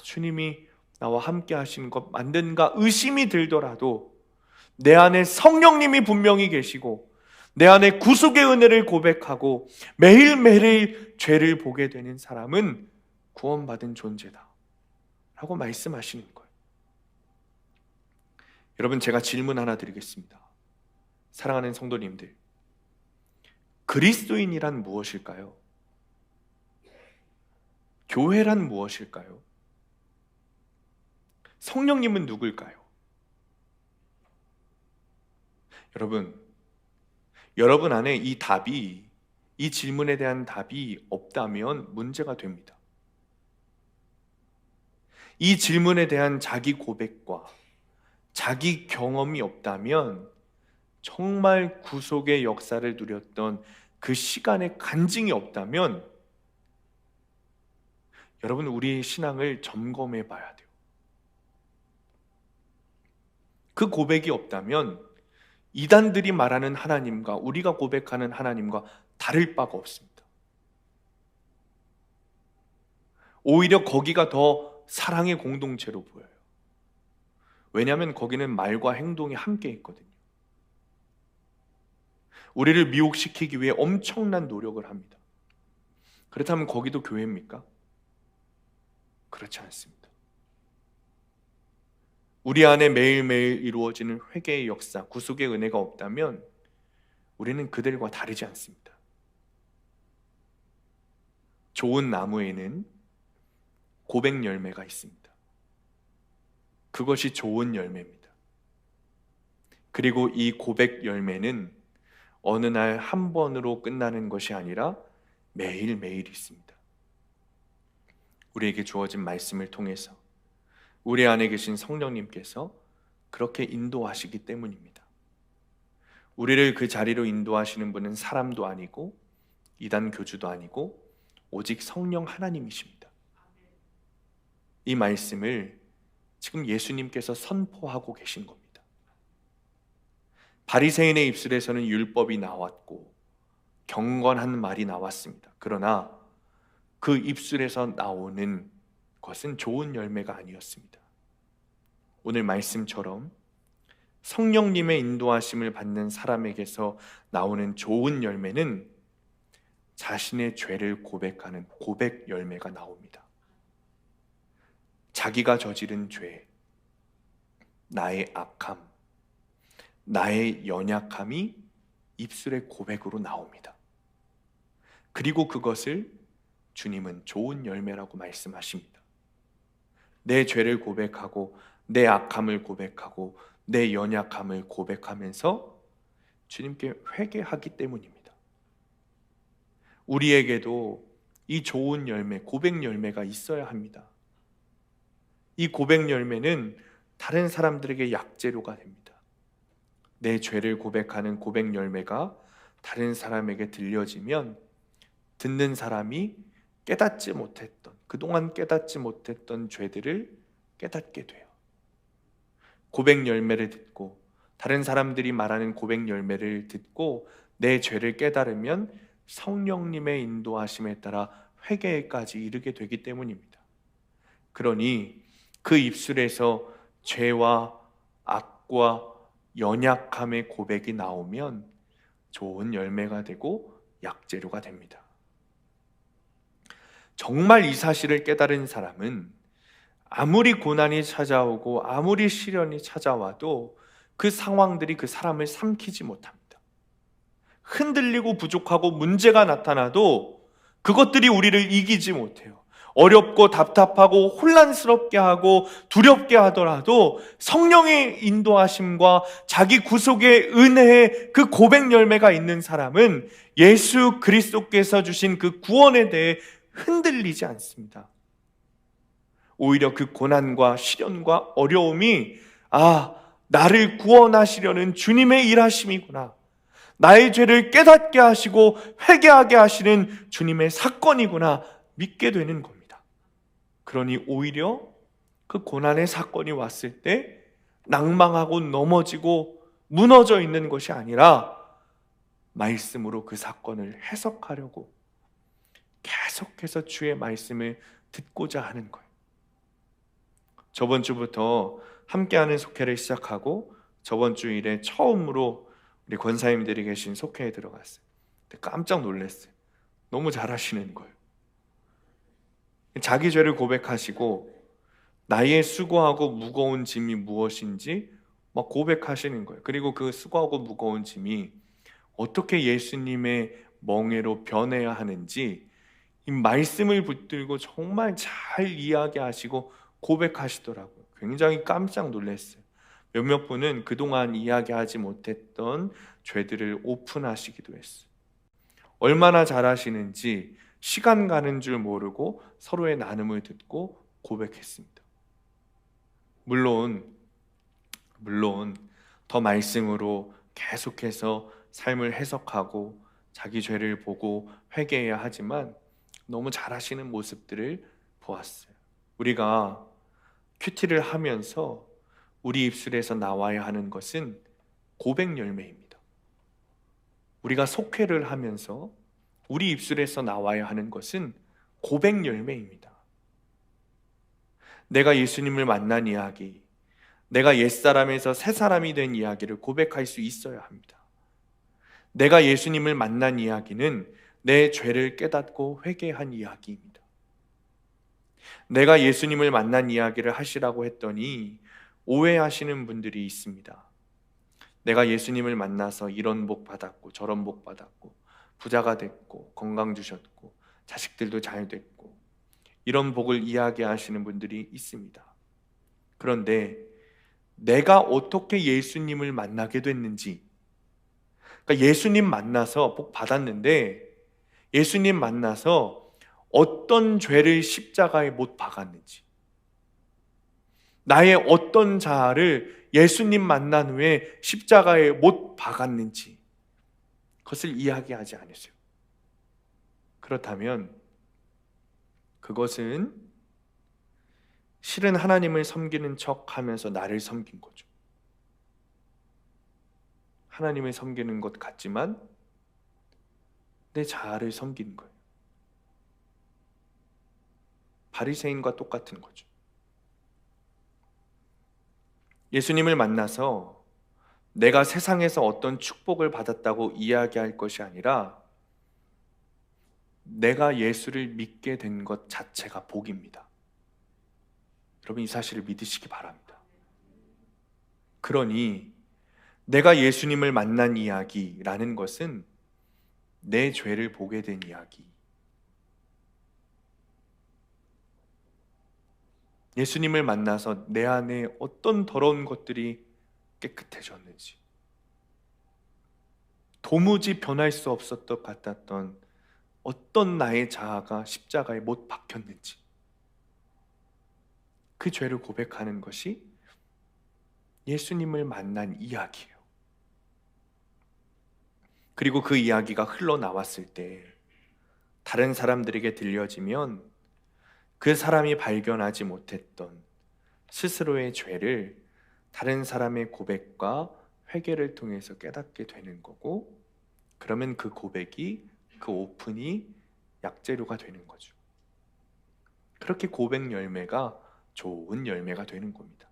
주님이 나와 함께 하시는 것 맞는가 의심이 들더라도 내 안에 성령님이 분명히 계시고 내 안에 구속의 은혜를 고백하고 매일매일 죄를 보게 되는 사람은 구원받은 존재다 라고 말씀하시는 거예요. 여러분, 제가 질문 하나 드리겠습니다. 사랑하는 성도님들, 그리스도인이란 무엇일까요? 교회란 무엇일까요? 성령님은 누굴까요? 여러분 안에 이 질문에 대한 답이 없다면 문제가 됩니다. 이 질문에 대한 자기 고백과 자기 경험이 없다면 정말 구속의 역사를 누렸던 그 시간의 간증이 없다면 여러분, 우리의 신앙을 점검해 봐야 돼요. 그 고백이 없다면 이단들이 말하는 하나님과 우리가 고백하는 하나님과 다를 바가 없습니다. 오히려 거기가 더 사랑의 공동체로 보여요. 왜냐하면 거기는 말과 행동이 함께 있거든요. 우리를 미혹시키기 위해 엄청난 노력을 합니다. 그렇다면 거기도 교회입니까? 그렇지 않습니다. 우리 안에 매일매일 이루어지는 회개의 역사, 구속의 은혜가 없다면 우리는 그들과 다르지 않습니다. 좋은 나무에는 고백 열매가 있습니다. 그것이 좋은 열매입니다. 그리고 이 고백 열매는 어느 날 한 번으로 끝나는 것이 아니라 매일매일 있습니다. 우리에게 주어진 말씀을 통해서 우리 안에 계신 성령님께서 그렇게 인도하시기 때문입니다. 우리를 그 자리로 인도하시는 분은 사람도 아니고 이단 교주도 아니고 오직 성령 하나님이십니다. 이 말씀을 지금 예수님께서 선포하고 계신 겁니다. 바리새인의 입술에서는 율법이 나왔고 경건한 말이 나왔습니다. 그러나 그 입술에서 나오는 것은 좋은 열매가 아니었습니다. 오늘 말씀처럼 성령님의 인도하심을 받는 사람에게서 나오는 좋은 열매는 자신의 죄를 고백하는 고백 열매가 나옵니다. 자기가 저지른 죄, 나의 악함, 나의 연약함이 입술의 고백으로 나옵니다. 그리고 그것을 주님은 좋은 열매라고 말씀하십니다. 내 죄를 고백하고 내 악함을 고백하고 내 연약함을 고백하면서 주님께 회개하기 때문입니다. 우리에게도 이 좋은 열매, 고백 열매가 있어야 합니다. 이 고백 열매는 다른 사람들에게 약재료가 됩니다. 내 죄를 고백하는 고백 열매가 다른 사람에게 들려지면 듣는 사람이 깨닫지 못했던, 그동안 깨닫지 못했던 죄들을 깨닫게 돼요. 고백 열매를 듣고 다른 사람들이 말하는 고백 열매를 듣고 내 죄를 깨달으면 성령님의 인도하심에 따라 회개까지 이르게 되기 때문입니다. 그러니 그 입술에서 죄와 악과 연약함의 고백이 나오면 좋은 열매가 되고 약재료가 됩니다. 정말 이 사실을 깨달은 사람은 아무리 고난이 찾아오고 아무리 시련이 찾아와도 그 상황들이 그 사람을 삼키지 못합니다. 흔들리고 부족하고 문제가 나타나도 그것들이 우리를 이기지 못해요. 어렵고 답답하고 혼란스럽게 하고 두렵게 하더라도 성령의 인도하심과 자기 구속의 은혜의 그 고백 열매가 있는 사람은 예수 그리스도께서 주신 그 구원에 대해 흔들리지 않습니다. 오히려 그 고난과 시련과 어려움이 나를 구원하시려는 주님의 일하심이구나, 나의 죄를 깨닫게 하시고 회개하게 하시는 주님의 사건이구나 믿게 되는 겁니다. 그러니 오히려 그 고난의 사건이 왔을 때 낭망하고 넘어지고 무너져 있는 것이 아니라 말씀으로 그 사건을 해석하려고 계속해서 주의 말씀을 듣고자 하는 거예요. 저번 주부터 함께하는 속회를 시작하고 저번 주일에 처음으로 우리 권사님들이 계신 속회에 들어갔어요. 깜짝 놀랐어요. 너무 잘하시는 거예요. 자기 죄를 고백하시고 나의 수고하고 무거운 짐이 무엇인지 막 고백하시는 거예요. 그리고 그 수고하고 무거운 짐이 어떻게 예수님의 멍에로 변해야 하는지 이 말씀을 붙들고 정말 잘 이야기하시고 고백하시더라고요. 굉장히 깜짝 놀랐어요. 몇몇 분은 그동안 이야기하지 못했던 죄들을 오픈하시기도 했어요. 얼마나 잘하시는지 시간 가는 줄 모르고 서로의 나눔을 듣고 고백했습니다. 물론 더 말씀으로 계속해서 삶을 해석하고 자기 죄를 보고 회개해야 하지만 너무 잘하시는 모습들을 보았어요. 우리가 큐티를 하면서 우리 입술에서 나와야 하는 것은 고백 열매입니다. 우리가 속회를 하면서 우리 입술에서 나와야 하는 것은 고백 열매입니다. 내가 예수님을 만난 이야기, 내가 옛사람에서 새사람이 된 이야기를 고백할 수 있어야 합니다. 내가 예수님을 만난 이야기는 내 죄를 깨닫고 회개한 이야기입니다. 내가 예수님을 만난 이야기를 하시라고 했더니 오해하시는 분들이 있습니다. 내가 예수님을 만나서 이런 복 받았고 저런 복 받았고 부자가 됐고 건강 주셨고 자식들도 잘 됐고 이런 복을 이야기하시는 분들이 있습니다. 그런데 내가 어떻게 예수님을 만나게 됐는지, 그러니까 예수님 만나서 복 받았는데 예수님 만나서 어떤 죄를 십자가에 못 박았는지, 나의 어떤 자아를 예수님 만난 후에 십자가에 못 박았는지 그것을 이야기하지 않으세요. 그렇다면 그것은 실은 하나님을 섬기는 척 하면서 나를 섬긴 거죠. 하나님을 섬기는 것 같지만 내 자아를 섬기는 거예요. 바리새인과 똑같은 거죠. 예수님을 만나서 내가 세상에서 어떤 축복을 받았다고 이야기할 것이 아니라 내가 예수를 믿게 된 것 자체가 복입니다. 여러분 이 사실을 믿으시기 바랍니다. 그러니 내가 예수님을 만난 이야기라는 것은 내 죄를 보게 된 이야기, 예수님을 만나서 내 안에 어떤 더러운 것들이 깨끗해졌는지, 도무지 변할 수 없었던 것 같았던 어떤 나의 자아가 십자가에 못 박혔는지, 그 죄를 고백하는 것이 예수님을 만난 이야기예요. 그리고 그 이야기가 흘러나왔을 때 다른 사람들에게 들려지면 그 사람이 발견하지 못했던 스스로의 죄를 다른 사람의 고백과 회개를 통해서 깨닫게 되는 거고, 그러면 그 고백이, 그 오픈이 약재료가 되는 거죠. 그렇게 고백 열매가 좋은 열매가 되는 겁니다.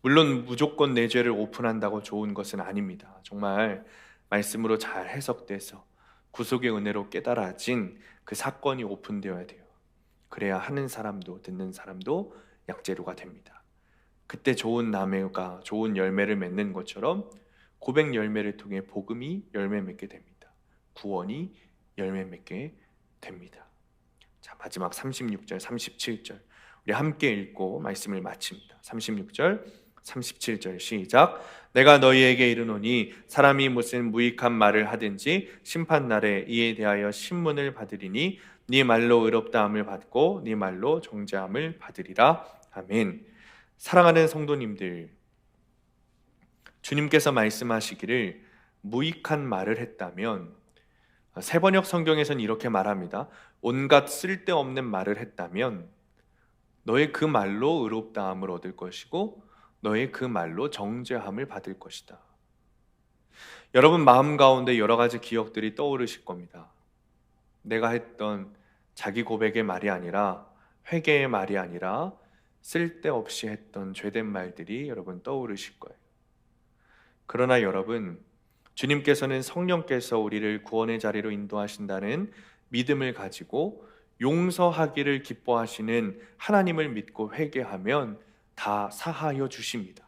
물론 무조건 내 죄를 오픈한다고 좋은 것은 아닙니다. 정말 말씀으로 잘 해석돼서 구속의 은혜로 깨달아진 그 사건이 오픈되어야 돼요. 그래야 하는 사람도 듣는 사람도 약재료가 됩니다. 그때 좋은 나무가 좋은 열매를 맺는 것처럼 고백 열매를 통해 복음이 열매 맺게 됩니다. 구원이 열매 맺게 됩니다. 자, 마지막 36절, 37절 우리 함께 읽고 말씀을 마칩니다. 36절, 37절 시작. 내가 너희에게 이르노니 사람이 무슨 무익한 말을 하든지 심판날에 이에 대하여 신문을 받으리니 네 말로 의롭다함을 받고 네 말로 정죄함을 받으리라. 아멘. 사랑하는 성도님들, 주님께서 말씀하시기를 무익한 말을 했다면, 세번역 성경에서는 이렇게 말합니다. 온갖 쓸데없는 말을 했다면 너의 그 말로 의롭다함을 얻을 것이고 너의 그 말로 정죄함을 받을 것이다. 여러분 마음 가운데 여러 가지 기억들이 떠오르실 겁니다. 내가 했던 자기 고백의 말이 아니라, 회개의 말이 아니라 쓸데없이 했던 죄된 말들이 여러분 떠오르실 거예요. 그러나 여러분, 주님께서는 성령께서 우리를 구원의 자리로 인도하신다는 믿음을 가지고 용서하기를 기뻐하시는 하나님을 믿고 회개하면 다 사하여 주십니다.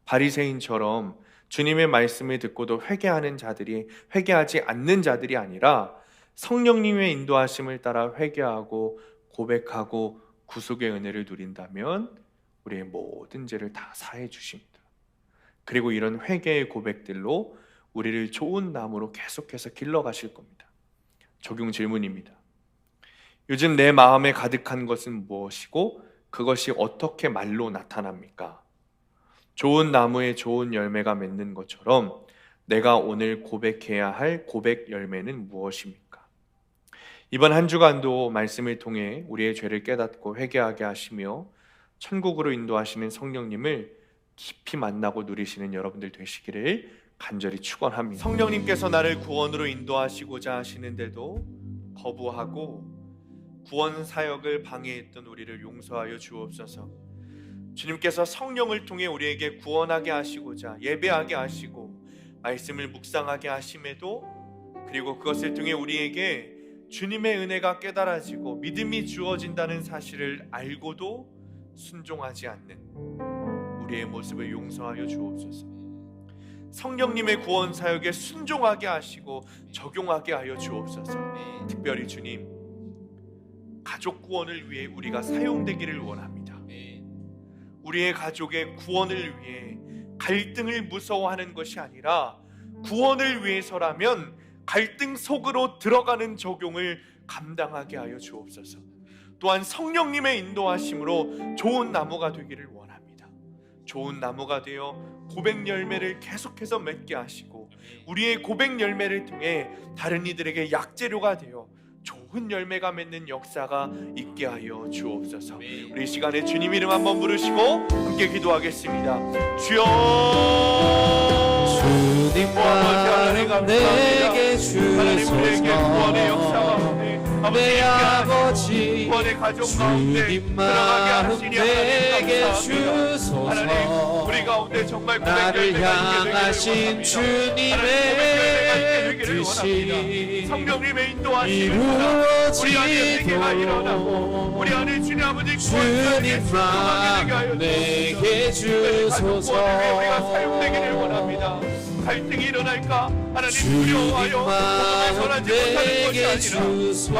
바리새인처럼 주님의 말씀을 듣고도 회개하는 자들이, 회개하지 않는 자들이 아니라 성령님의 인도하심을 따라 회개하고 고백하고 구속의 은혜를 누린다면 우리의 모든 죄를 다 사해 주십니다. 그리고 이런 회개의 고백들로 우리를 좋은 나무로 계속해서 길러가실 겁니다. 적용 질문입니다. 요즘 내 마음에 가득한 것은 무엇이고 그것이 어떻게 말로 나타납니까? 좋은 나무에 좋은 열매가 맺는 것처럼 내가 오늘 고백해야 할 고백 열매는 무엇입니까? 이번 한 주간도 말씀을 통해 우리의 죄를 깨닫고 회개하게 하시며 천국으로 인도하시는 성령님을 깊이 만나고 누리시는 여러분들 되시기를 간절히 축원합니다. 성령님께서 나를 구원으로 인도하시고자 하시는데도 거부하고 구원 사역을 방해했던 우리를 용서하여 주옵소서. 주님께서 성령을 통해 우리에게 구원하게 하시고자 예배하게 하시고 말씀을 묵상하게 하심에도, 그리고 그것을 통해 우리에게 주님의 은혜가 깨달아지고 믿음이 주어진다는 사실을 알고도 순종하지 않는 우리의 모습을 용서하여 주옵소서. 성령님의 구원 사역에 순종하게 하시고 적용하게 하여 주옵소서. 특별히 주님, 가족 구원을 위해 우리가 사용되기를 원합니다. 우리의 가족의 구원을 위해 갈등을 무서워하는 것이 아니라 구원을 위해서라면 갈등 속으로 들어가는 적용을 감당하게 하여 주옵소서. 또한 성령님의 인도하심으로 좋은 나무가 되기를 원합니다. 좋은 나무가 되어 고백 열매를 계속해서 맺게 하시고 우리의 고백 열매를 통해 다른 이들에게 약재료가 되어 좋은 열매가 맺는 역사가 있게 하여 주옵소서. 우리 이 시간에 주님 이름 한번 부르시고 함께 기도하겠습니다. 주여, 주님만 내게 주소서. 내 아버지 구원의 가족 가운데 들어가게 하시니 내게 하나님 주소서. 하나님, 우리 가운데 정말 나를 향하신 주님의 뜻이 성령님의 인도하심을 우리 안에 회개가 일어나고 우리 안에 주님 아버지 주님만 내게 주소서. 우리가 사용되기를 원합니다. 갈등이 일어날까 하나님 두려워하여 전하지 못하는 것이 아니라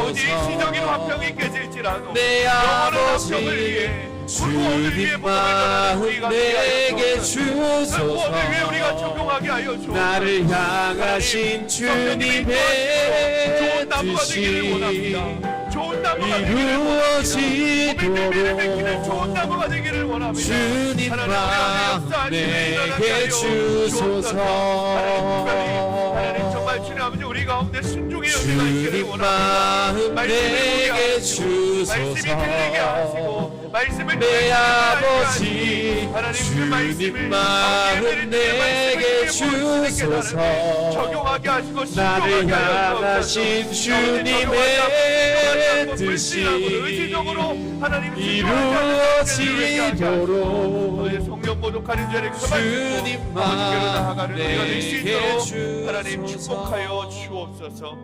아버지 시적인 화평이 깨질지라도 내 영원한 아버지 화평을 위해 주님만 내게 주소서. 구원을 위해 우리가 적용하게 하여 주옵소서. 나를 향하신 주님의 좋은 나무가 되기를 원합니다. 좋은 나무가 되기를 원합니다. 이루어지도록 좋은 나무가 되기를 원합니다. 주님만 내게 주소서. 하나님 정말 주님 아버지 우리 가운데 순종의 열매가 있기를 원합니다. 주님만 내게 주소서. 말씀이 들리게 하시고 말씀을 내 아버지 주님만 내게 주소서. 적용하게 하시고 나를 향하신 주님의 뜻이 이루어지도록 성령 모독하는 죄를 주님만 내게 하나님 주소서. 축복하여 주옵소서.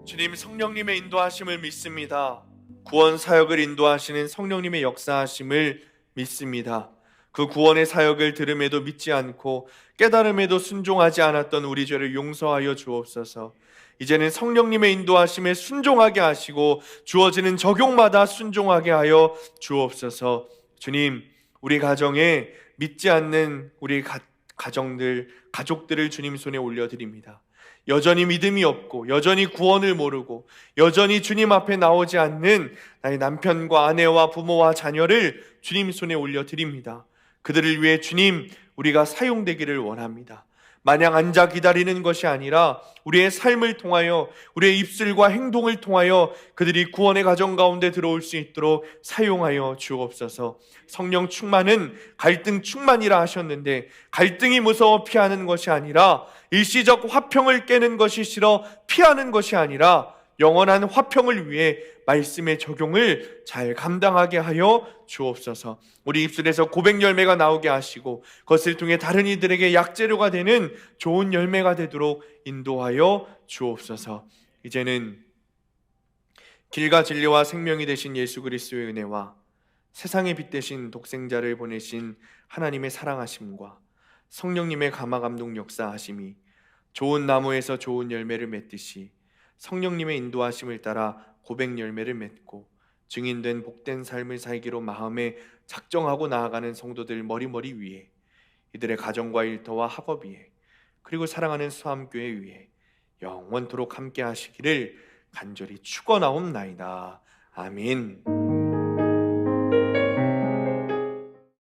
주님, 성령님의 인도하심을 믿습니다. 구원 사역을 인도하시는 성령님의 역사하심을 믿습니다. 그 구원의 사역을 들음에도 믿지 않고 깨달음에도 순종하지 않았던 우리 죄를 용서하여 주옵소서. 이제는 성령님의 인도하심에 순종하게 하시고 주어지는 적용마다 순종하게 하여 주옵소서. 주님, 우리 가정에 믿지 않는 우리 가족들을 주님 손에 올려드립니다. 여전히 믿음이 없고 여전히 구원을 모르고 여전히 주님 앞에 나오지 않는 나의 남편과 아내와 부모와 자녀를 주님 손에 올려드립니다. 그들을 위해 주님, 우리가 사용되기를 원합니다. 마냥 앉아 기다리는 것이 아니라 우리의 삶을 통하여 우리의 입술과 행동을 통하여 그들이 구원의 가정 가운데 들어올 수 있도록 사용하여 주옵소서. 성령 충만은 갈등 충만이라 하셨는데 갈등이 무서워 피하는 것이 아니라 일시적 화평을 깨는 것이 싫어 피하는 것이 아니라 영원한 화평을 위해 말씀의 적용을 잘 감당하게 하여 주옵소서. 우리 입술에서 고백 열매가 나오게 하시고 그것을 통해 다른 이들에게 약재료가 되는 좋은 열매가 되도록 인도하여 주옵소서. 이제는 길과 진리와 생명이 되신 예수 그리스도의 은혜와 세상의 빛 되신 독생자를 보내신 하나님의 사랑하심과 성령님의 감화 감동 역사하심이 좋은 나무에서 좋은 열매를 맺듯이 성령님의 인도하심을 따라 고백 열매를 맺고 증인된 복된 삶을 살기로 마음에 작정하고 나아가는 성도들 머리머리 위에, 이들의 가정과 일터와 학업 위에, 그리고 사랑하는 수함교회 위에 영원토록 함께 하시기를 간절히 축원하옵나이다. 아멘.